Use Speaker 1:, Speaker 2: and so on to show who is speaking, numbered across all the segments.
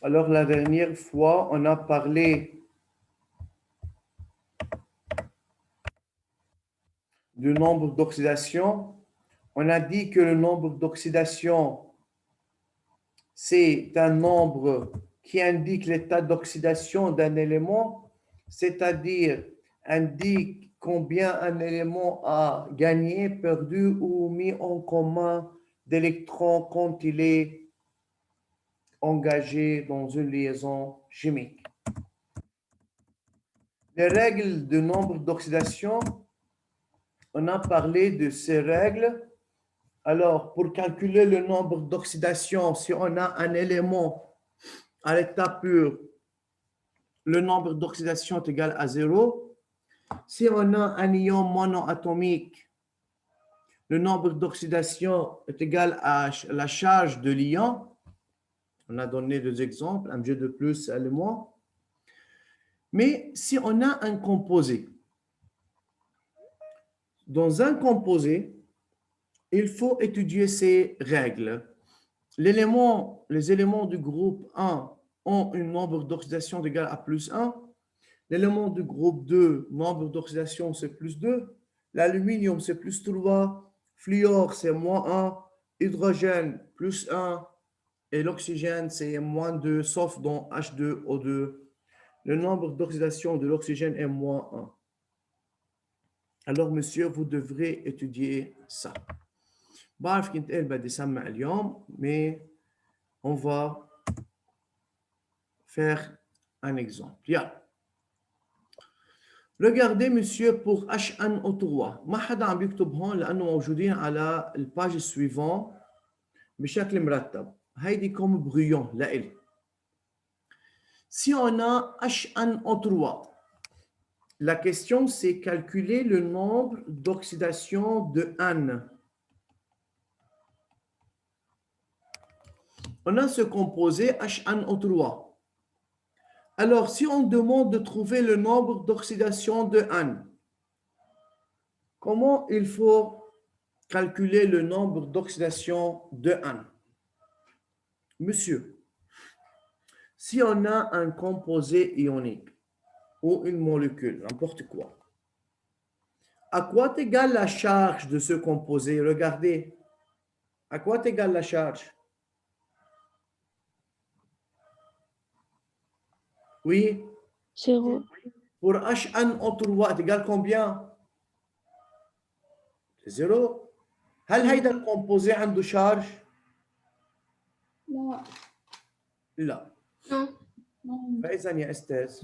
Speaker 1: Alors, la dernière fois, on a parlé du nombre d'oxydation. On a dit que le nombre d'oxydation, c'est un nombre qui indique l'état d'oxydation d'un élément, c'est-à-dire indique combien un élément a gagné, perdu ou mis en commun d'électrons quand il est engagé dans une liaison chimique. Les règles de nombre d'oxydation, on a parlé de ces règles. Alors, pour calculer le nombre d'oxydation, si on a un élément à l'état pur, le nombre d'oxydation est égal à 0. Si on a un ion monoatomique, le nombre d'oxydation est égal à la charge de l'ion. On a donné deux exemples, un G de plus et le moins. Mais si on a un composé, dans un composé, il faut étudier ces règles. Les éléments du groupe 1 ont un nombre d'oxydation égal à plus 1. L'élément du groupe 2, nombre d'oxydation, c'est plus 2. L'aluminium, c'est plus 3. Fluor, c'est moins 1. Hydrogène, plus 1. Et l'oxygène, c'est moins 2, sauf dans H2O2. Le nombre d'oxydation de l'oxygène est moins 1. Alors, monsieur, vous devrez étudier ça. بعرف كنت قايل بدي سمع اليوم, mais on va faire un exemple. Yeah. Regardez, monsieur, pour HNO3. ما حدا عم بيكتب هون لأنه موجودين على الباج suivant بشكل مرتب. هيدي comme brouillon لإلي. Si on a HNO3, la question c'est calculer le nombre d'oxydation de N. On a ce composé HNO3. Alors, si on demande de trouver le nombre d'oxydation de N, comment il faut calculer le nombre d'oxydation de N? Monsieur, si on a un composé ionique ou une molécule, n'importe quoi, à quoi est égale la charge de ce composé? Regardez, à quoi est égale la charge? Oui,
Speaker 2: 0.
Speaker 1: pour HNO3 est égal combien? C'est 0. هل هيدا الكومبوزي عنده شارج؟
Speaker 2: لا.
Speaker 1: لا.
Speaker 2: Non.
Speaker 1: فإذا يا أستاذ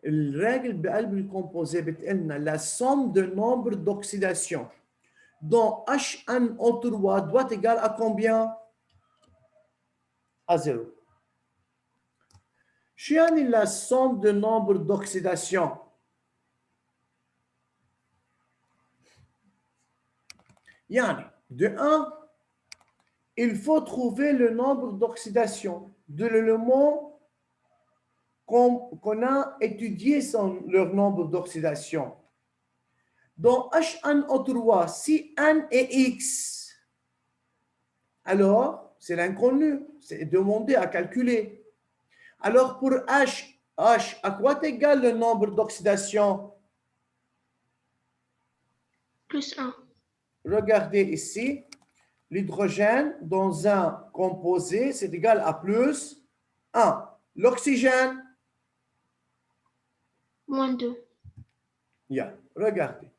Speaker 1: الراجل بقلب الكومبوزي بتقلنا la somme de nombre d'oxydation dont HNO3 doit égal à combien? À 0. شو يعني la somme de nombre d'oxydation? يعني de 1, il faut trouver le nombre d'oxydation de l'élément qu'on a étudié leur nombre d'oxydation. Dans HNO3, si N est X, alors c'est l'inconnu, c'est demandé à calculer. Alors pour H, à quoi est égal le nombre d'oxydation?
Speaker 2: Plus 1.
Speaker 1: Regardez ici, l'hydrogène dans un composé, c'est égal à plus 1. L'oxygène,
Speaker 2: Moins 2.
Speaker 1: yeah, regardez.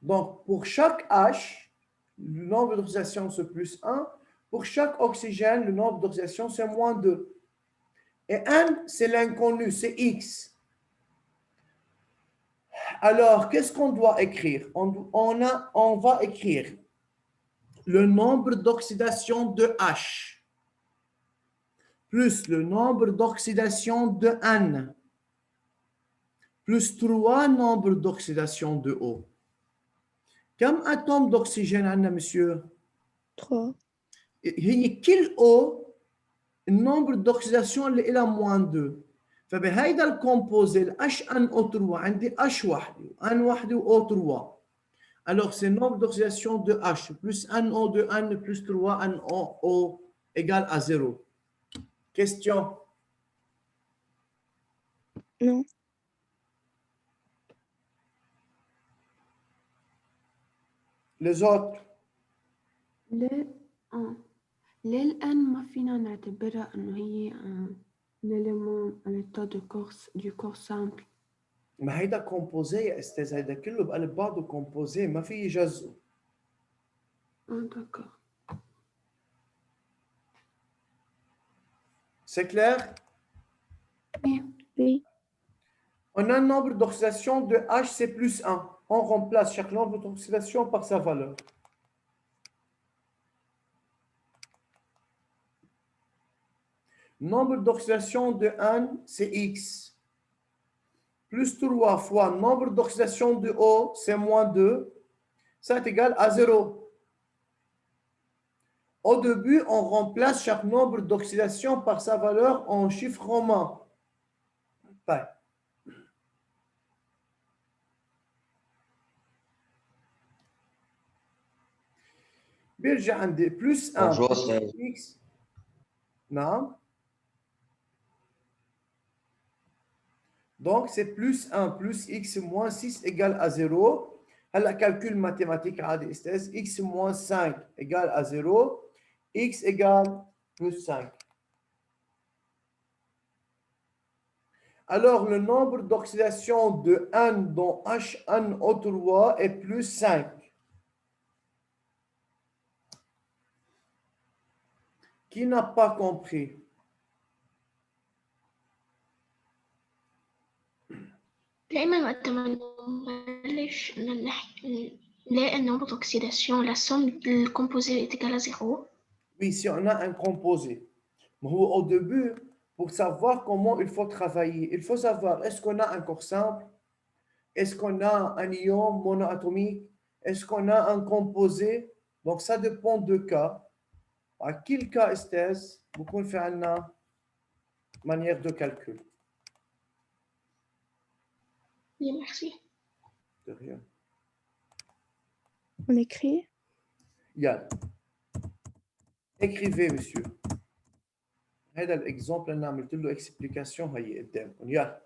Speaker 1: Donc, pour chaque H, le nombre d'oxydation, c'est plus 1. Pour chaque oxygène, le nombre d'oxydation, c'est moins 2. Et N, c'est l'inconnu, c'est X. Alors, qu'est-ce qu'on doit écrire? On va écrire le nombre d'oxydation de H plus le nombre d'oxydation de N plus 3 nombres d'oxydation de O. Quel atome d'oxygène عندنا, monsieur?
Speaker 2: 3.
Speaker 1: هي كل O النمبر d'oxydation اللي إلى moins 2. فبهيدا الكومبوزي ال HNO3 عندي H وحده N وحده و O3. Alors c'est le nombre d'oxydation de H plus NO de N plus 3 NO égale à 0. Question.
Speaker 2: Non.
Speaker 1: Les autres.
Speaker 3: ليه ليه الآن ما فينا نعتبرها إنه هي l'élément à l'état du corps simple.
Speaker 1: ما هيدا كومبوزي يا استاذ، هيدا كله بقلب بعضه كومبوزي، ما في يجزء.
Speaker 3: D'accord.
Speaker 1: C'est clair?
Speaker 3: Oui.
Speaker 2: Oui.
Speaker 1: On a un nombre d'oxydation de H, c'est plus 1. On remplace chaque nombre d'oxydation par sa valeur. Nombre d'oxydation de N, c'est X. Plus 3 fois nombre d'oxydation de O, c'est moins 2. Ça est égal à 0. Au début, on remplace chaque nombre d'oxydation par sa valeur en chiffre romain. طيب. بيرجع عندي plus 1
Speaker 4: Bonjour,
Speaker 1: plus
Speaker 4: c'est-
Speaker 1: X. نعم. Donc, c'est plus 1 plus X moins 6 égale à 0. هلا calcul mathématique عادي استاذ. X moins 5 égale à 0. X égale plus 5. Alors, le nombre d'oxydation de N dans HNO3 est plus 5. Qui n'a pas compris?
Speaker 2: دايما وقت ما نبلش نلاقي النمبر d'oxydation, la somme du composé est égale à 0.
Speaker 1: Oui, si on a un composé. Mais au début, pour savoir comment il faut travailler, il faut savoir est-ce qu'on a un corps simple, est-ce qu'on a un ion monoatomique, est-ce qu'on a un composé. Donc, ça dépend de cas. À quel cas est-ce qu'on fait une manière de calcul?
Speaker 2: Oui, merci.
Speaker 1: De rien.
Speaker 2: On écrit.
Speaker 1: Yann. Écrivez, monsieur. هذا الاكزامبل انا عملت له اكسبليكاسيون هي قدامكم. يلا.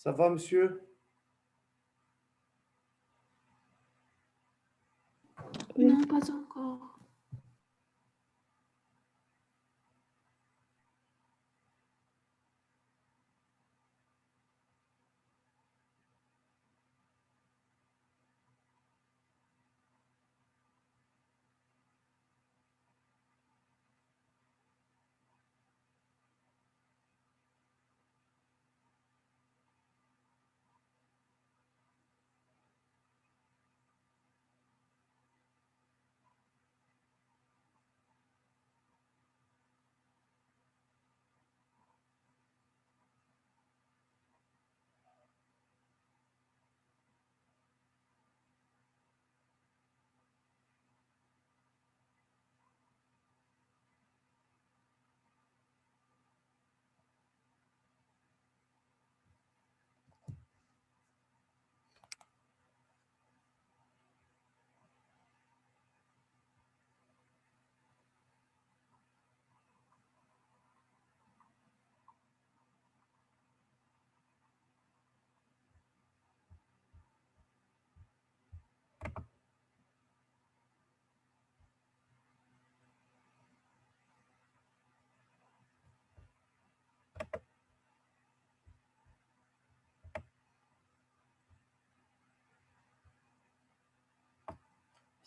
Speaker 1: Ça va, monsieur?
Speaker 3: Oui. Non, pas encore.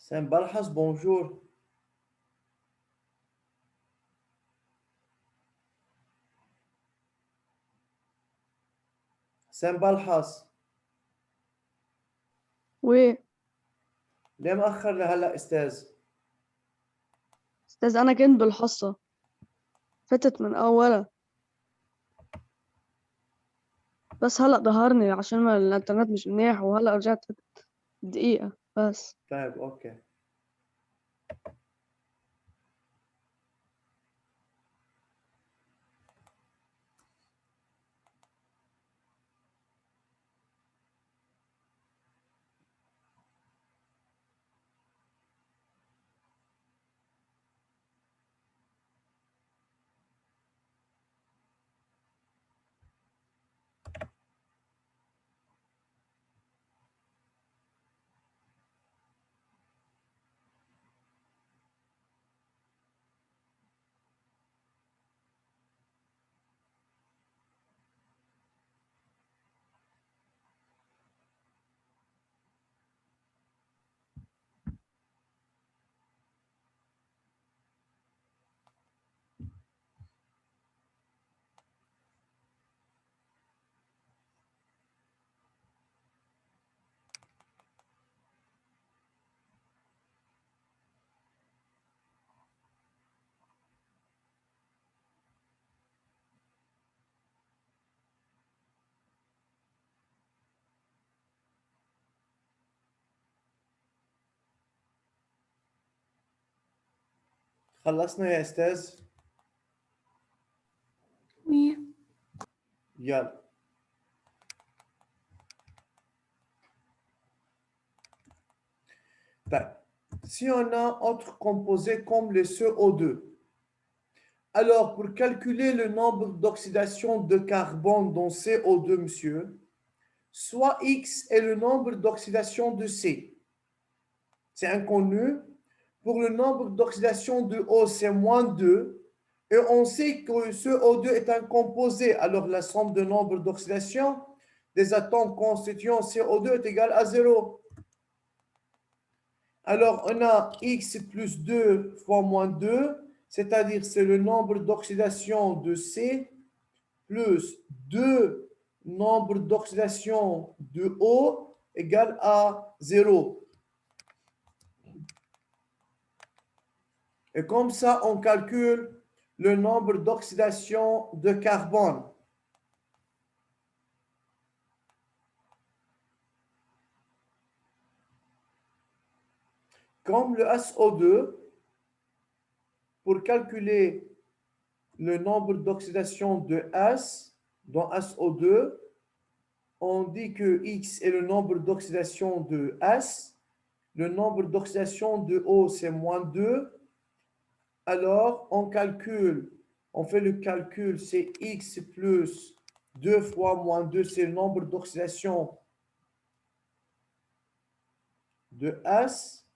Speaker 1: Saint-Balhas, bonjour. Saint-Balhas.
Speaker 4: وإيه
Speaker 1: ليه مأخر لهلا أستاذ؟
Speaker 4: أستاذ، أنا كنت بالحصة فاتت من أولها، بس هلأ ظهرني عشان ما الإنترنت مش منيح، وهلأ رجعت دقيقة بس.
Speaker 1: طيب أوكي. خلصنا يا أستاذ؟
Speaker 3: Oui.
Speaker 1: يلا. طيب. Si on a autre composé comme le CO2, alors pour calculer le nombre d'oxydation de carbone dans CO2, monsieur, soit X est le nombre d'oxydation de C. C'est inconnu. Pour le nombre d'oxydation de O, c'est moins 2. Et on sait que ce O2 est un composé. Alors la somme de nombre d'oxydation des atomes constituant CO2 est égale à 0. Alors on a X plus 2 fois moins 2, c'est-à-dire c'est le nombre d'oxydation de C plus 2 nombre d'oxydation de O égale à 0. Et comme ça, on calcule le nombre d'oxydation de carbone. Comme le SO2, pour calculer le nombre d'oxydation de S dans SO2, on dit que X est le nombre d'oxydation de S. Le nombre d'oxydation de O, c'est moins 2. Alors, on fait le calcul, c'est X plus 2 fois moins 2, c'est le nombre d'oxydation de S,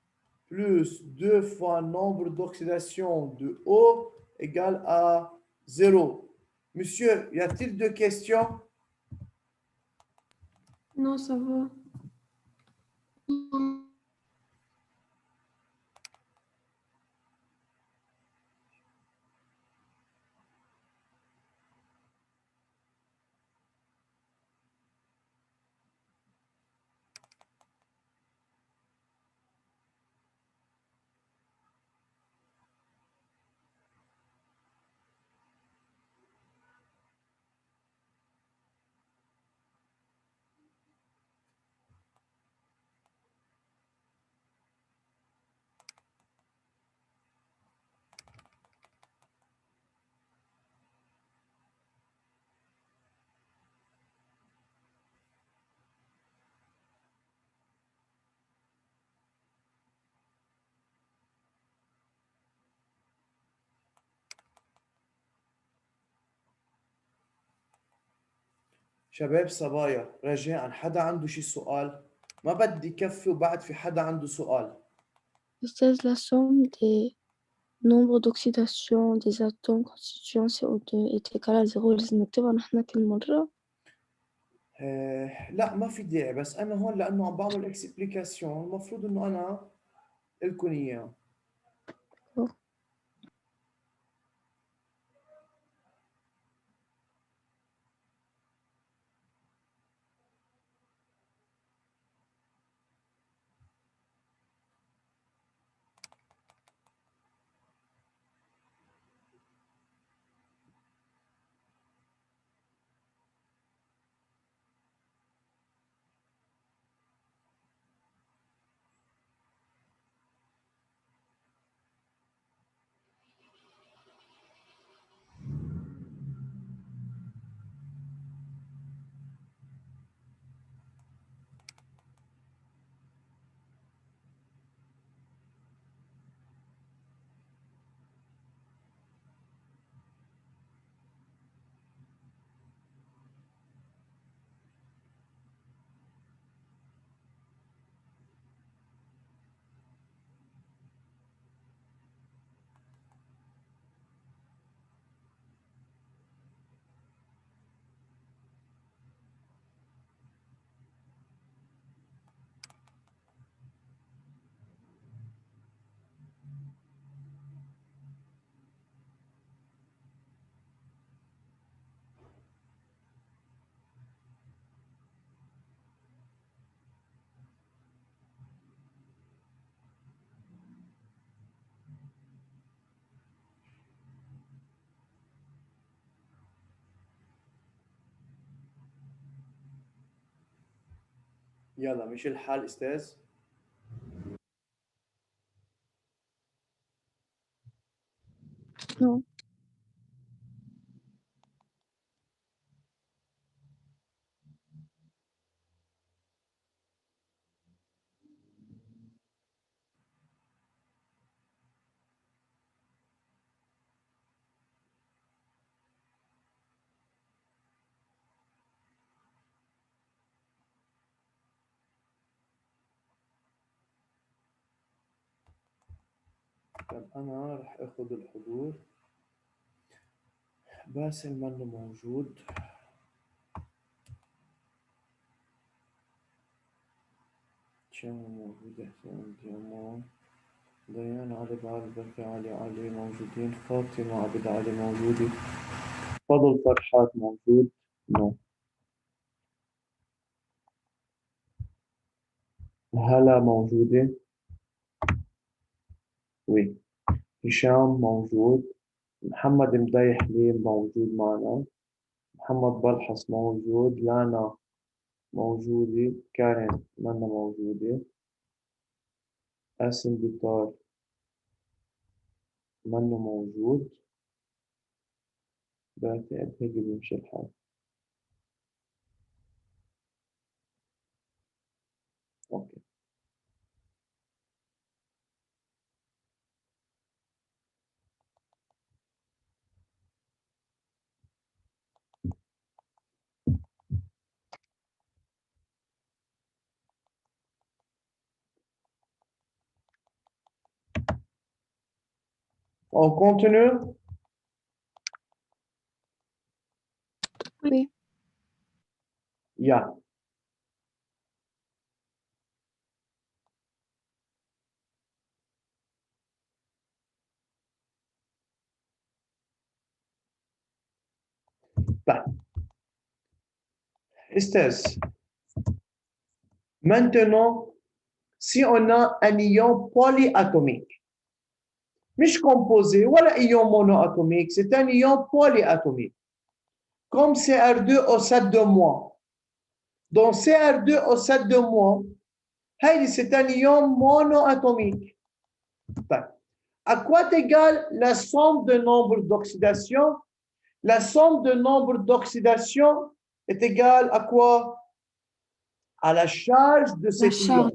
Speaker 1: plus 2 fois nombre d'oxydation de O égale à 0. Monsieur, y a-t-il de questions?
Speaker 3: Non, ça va.
Speaker 1: شباب صبايا رجاء حدا عنده شي سؤال؟ ما بدي كفي وبعد في حدا عنده سؤال.
Speaker 4: أستاذ la somme des nombres d'oxydation des atomes constituant CO2 est égale à 0 لازم نكتبها نحن كل مرة.
Speaker 1: لا ما في داعي، بس انا هون لانه عم بعمل اكسبليكاسيون المفروض انه انا لكم اياه. يلا مش الحال استاذ؟
Speaker 4: No.
Speaker 1: طب انا رح اخذ الحضور. باسل منه موجود. شامو موجود، حسين ديامون، ديان علي بعرف، بركي علي موجودين، فاطمة عبد علي موجودة، فضل فرحات موجود. نو. هلا موجودة. وي. هشام موجود. محمد مديح لي موجود معنا. محمد بلحس موجود. لانا موجودة. كارين منا موجودة. قاسم بيطار منه موجود. بعتقد هيك بيمشي الحال. اوكي. On continue.
Speaker 4: Oui.
Speaker 1: Yeah. طيب. Estès. Maintenant, si on a un ion polyatomique, مش composé ولا ion monoatomique, c'est un ion polyatomique, comme CR2O7-. Dans CR2O7-, c'est un ion monoatomique. طيب. À quoi est égale la somme de nombre d'oxydation? La somme de nombre d'oxydation est égale à quoi? À la charge de cet ion.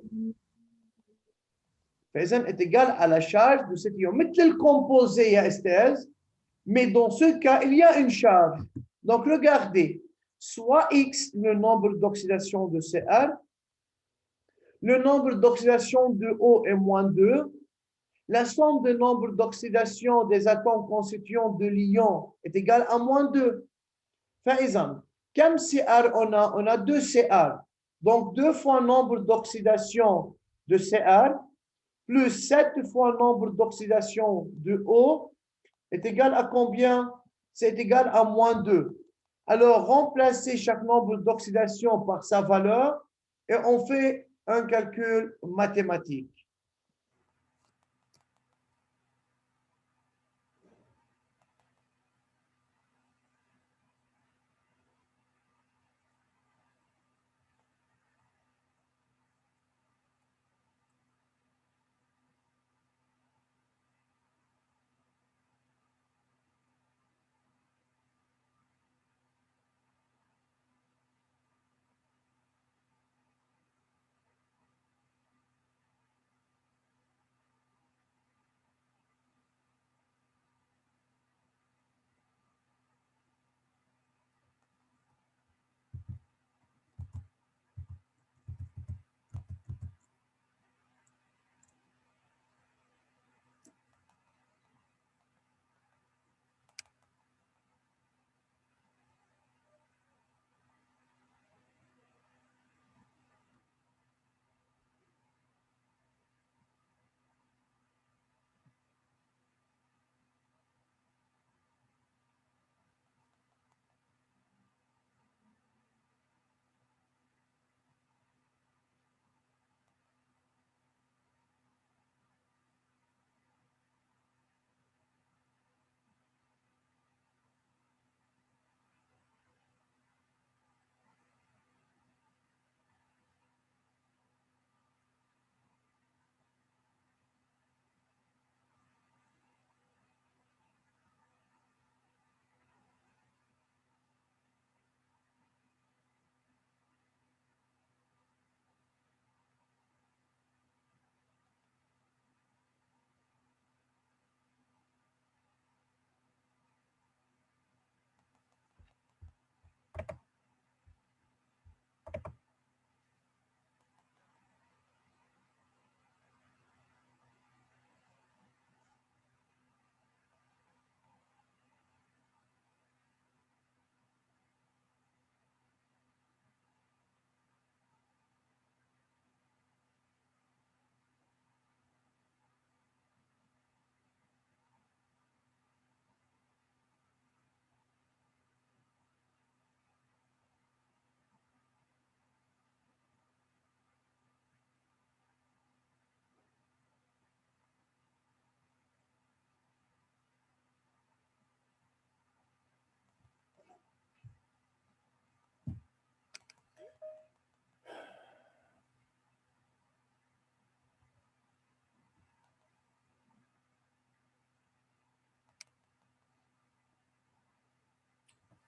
Speaker 1: فإذا est égal à la charge de cet ion. مثل le composé, يا أستاذ, mais dans ce cas, il y a une charge. Donc, regardez, soit X, le nombre d'oxydation de Cr, le nombre d'oxydation de O est -2, la somme de nombre d'oxydation des atomes constituants de l'ion est égale à -2. فإذا, comme Cr on a 2 Cr. Donc, 2 fois nombre d'oxydation de Cr plus 7 fois nombre d'oxydation de O est égal à combien? C'est égal à -2. Alors, remplacez chaque nombre d'oxydation par sa valeur et on fait un calcul mathématique.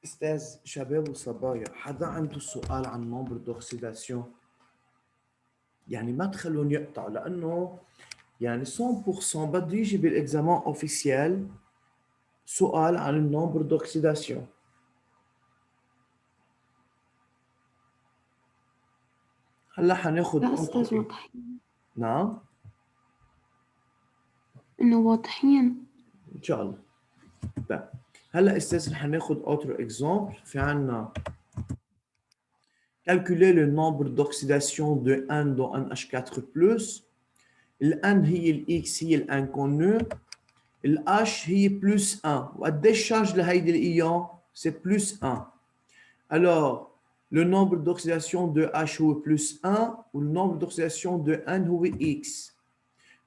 Speaker 1: أستاذ شباب وصبايا، حدا عنده سؤال عن نمبر d'oxydation؟ يعني ما تخلون يقطعوا، لأنه يعني 100% بده يجي بالاكزامان اوفيسيال سؤال عن النمبر d'oxydation. هلا حناخذ
Speaker 3: لا أستاذ واضحين.
Speaker 1: نعم
Speaker 3: إنه واضحين.
Speaker 1: ان شاء الله. طيب هلا استاذ رح ناخذ autre exemple. في عنا calculer le nombre d'oxydation de N dans NH4+. ال N هي ال X هي الانكونو، ال H هي plus 1. وقديش الشارج لهيدي الايون؟ c'est plus 1. Alors le nombre d'oxydation de H هو plus 1 ou le nombre d'oxydation de N هو X.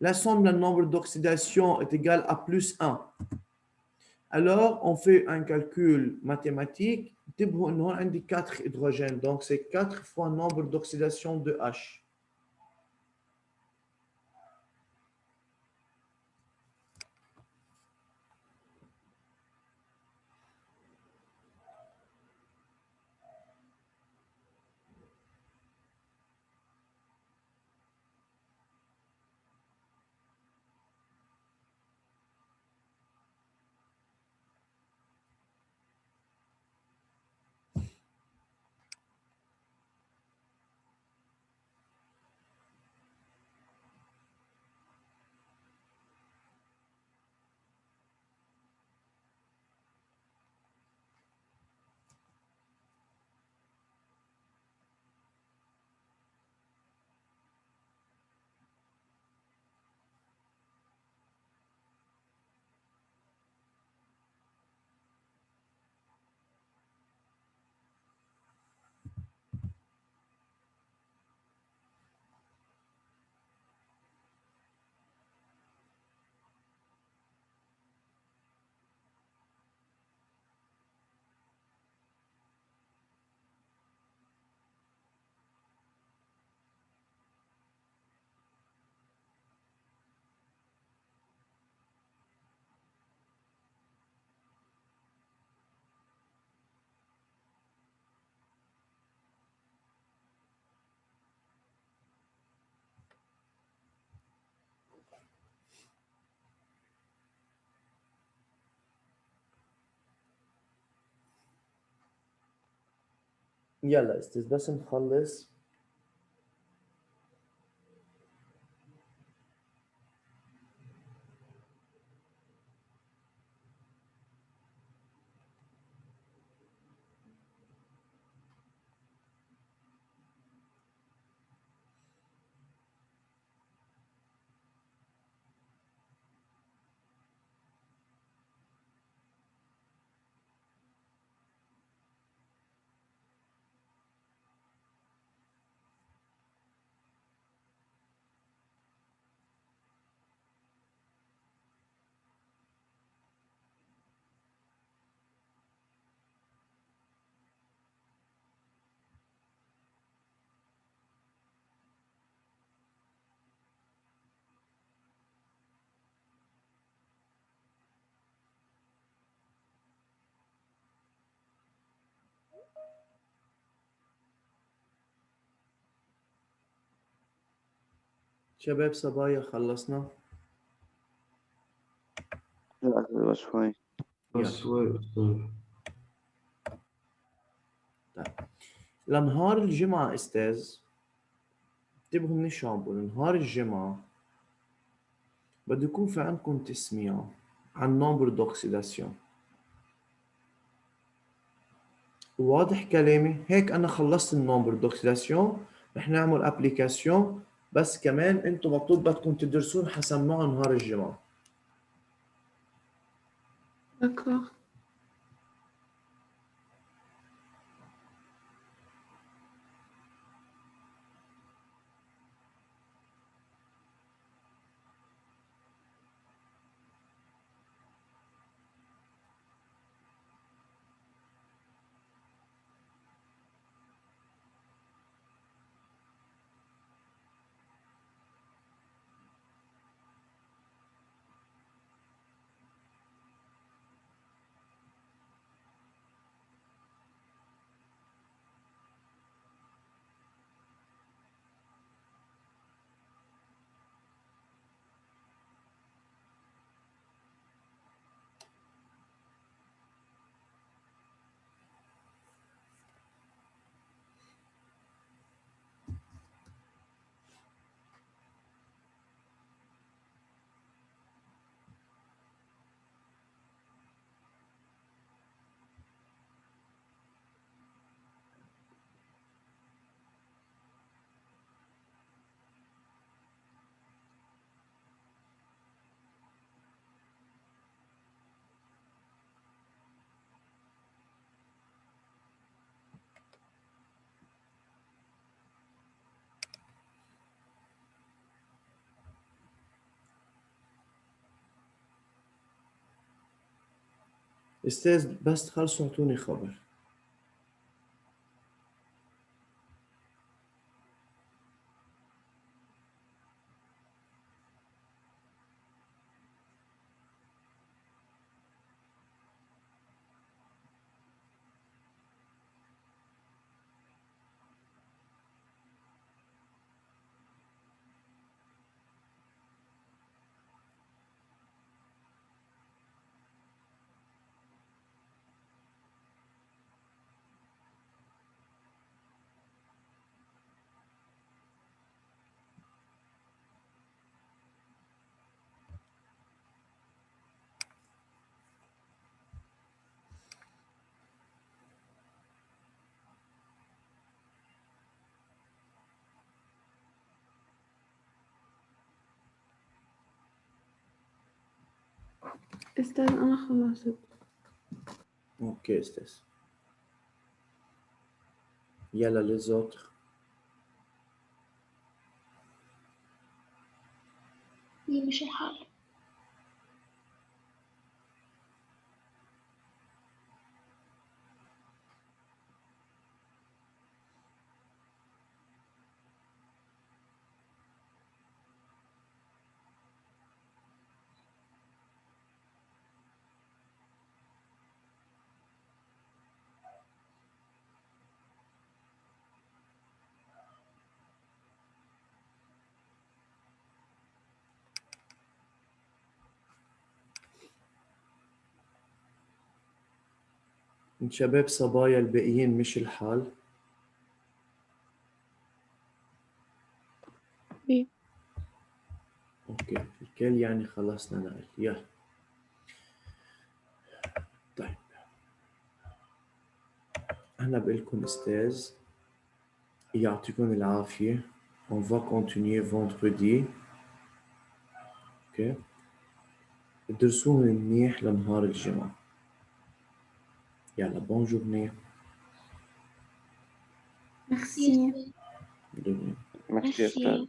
Speaker 1: La somme du nombre d'oxydation est égale à plus 1. Alors, on fait un calcul mathématique. On a 4 hydrogènes, donc c'est 4 fois le nombre d'oxydation de H. يلا استاذ بس نخلص. شباب صبايا خلصنا.
Speaker 5: لا شوي
Speaker 1: يلا.
Speaker 6: شوي أستاذ.
Speaker 1: لنهار الجمعة استاذ، انتبهوا من شو عم بقول. نهار الجمعة بده يكون في عندكم تسمية عن نومبر دوكسيداسيون. واضح كلامي؟ هيك أنا خلصت النومبر دوكسيداسيون. رح نعمل ابليكاسيون، بس كمان انتم مطلوب بدكم تدرسون حسموها نهار الجمعة.
Speaker 3: D'accord.
Speaker 1: أستاذ بس تخلصوا اعطوني خبر.
Speaker 3: أستاذ أنا خلصت.
Speaker 1: أوكي أستاذ. يلا les autres.
Speaker 2: دي مش الحل.
Speaker 1: شباب صبايا الباقيين مش الحال.
Speaker 4: Oui.
Speaker 1: اوكي الكل يعني خلصنا نقل. يلا طيب أنا بقولكم أستاذ يعطيكم العافية. On va continuer vendredi. اوكي ادرسوهم منيح لنهار الجمعة. يلا bonne journée.
Speaker 3: ميرسي.
Speaker 5: ميرسي يا أستاذ.